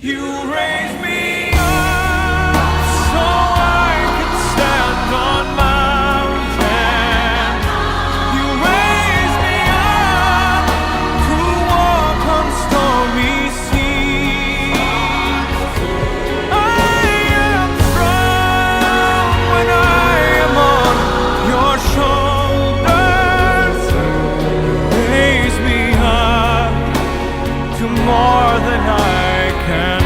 You raise me up so I can stand on mountains. You raise me up to walk on stormy seas. I am strong when I am on your shoulders. Raise me up to more than I can.